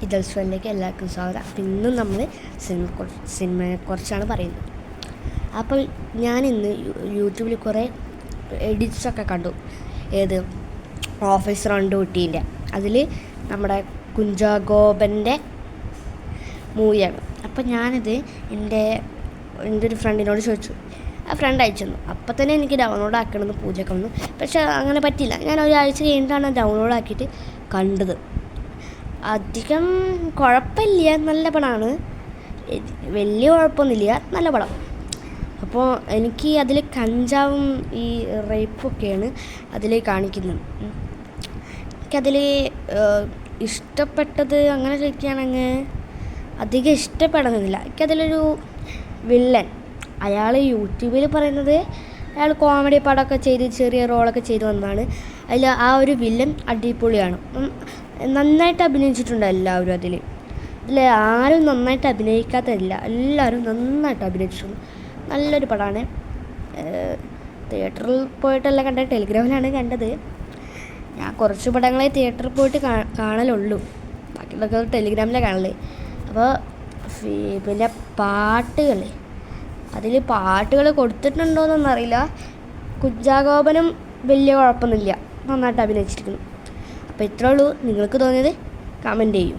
ഇതൽസ്വനിലേക്ക് എല്ലാവർക്കും സ്വാഗതം. അപ്പം ഇന്നും നമ്മൾ സിനിമയെക്കുറിച്ചാണ് പറയുന്നത്. അപ്പോൾ ഞാനിന്ന് യൂട്യൂബിൽ കുറേ എഡിറ്റ്സൊക്കെ കണ്ടു. ഏത് ഓഫീസർ ഓൺ ഡ്യൂട്ടീൻ്റെ അതിൽ നമ്മുടെ കുഞ്ചാക്കോബൻ്റെ മൂവിയാണ്. അപ്പോൾ ഞാനിത് എൻ്റെ ഒരു ഫ്രണ്ടിനോട് ചോദിച്ചു. ആ ഫ്രണ്ട് അയച്ചു തന്നു. അപ്പം തന്നെ എനിക്ക് ഡൗൺലോഡ് ആക്കണമെന്ന് പൂജയൊക്കെ വന്നു. പക്ഷേ അങ്ങനെ പറ്റില്ല. ഞാൻ ഒരാഴ്ച കഴിഞ്ഞിട്ടാണ് ഡൗൺലോഡ് ആക്കിയിട്ട് കണ്ടത്. അധികം കുഴപ്പമില്ല, നല്ല പടമാണ്. വലിയ കുഴപ്പമൊന്നുമില്ല, നല്ല പടം. അപ്പോൾ എനിക്ക് അതിൽ കഞ്ചാവും ഈ റേപ്പൊക്കെയാണ് അതിൽ കാണിക്കുന്നത്. എനിക്കതിൽ ഇഷ്ടപ്പെട്ടത് അങ്ങനെ ചോദിക്കുകയാണെങ്കിൽ അധികം ഇഷ്ടപ്പെടുന്നില്ല. എനിക്കതിലൊരു വില്ലൻ, അയാൾ യൂട്യൂബിൽ പറയുന്നത് അയാൾ കോമഡി പടമൊക്കെ ചെയ്ത് ചെറിയ റോളൊക്കെ ചെയ്ത് വന്നതാണ്. അതിൽ ആ ഒരു വില്ലൻ അടിപൊളിയാണ്, നന്നായിട്ട് അഭിനയിച്ചിട്ടുണ്ട് എല്ലാവരും. അതിൽ ആരും നന്നായിട്ട് അഭിനയിക്കാത്തതില്ല, എല്ലാവരും നന്നായിട്ട് അഭിനയിച്ചിട്ടുണ്ട്. നല്ലൊരു പടമാണ്. തിയേറ്ററിൽ പോയിട്ടല്ല കണ്ടത്, ടെലിഗ്രാമിലാണ് കണ്ടത്. ഞാൻ കുറച്ച് പടങ്ങളെ തിയേറ്ററിൽ പോയിട്ട് കാണലുള്ളൂ, ബാക്കിയുള്ളതൊക്കെ ടെലിഗ്രാമിലാണ് കാണല്. അപ്പോൾ പിന്നെ പാട്ടുകൾ, അതിൽ പാട്ടുകൾ കൊടുത്തിട്ടുണ്ടോയെന്നൊന്നും അറിയില്ല. കുഞ്ചാക്കോബനും വലിയ കുഴപ്പമൊന്നുമില്ല, നന്നായിട്ട് അഭിനയിച്ചിരിക്കുന്നു. അപ്പോൾ ഇത്രേ ഉള്ളൂ. നിങ്ങൾക്ക് തോന്നിയത് കമൻറ്റ് ചെയ്യൂ.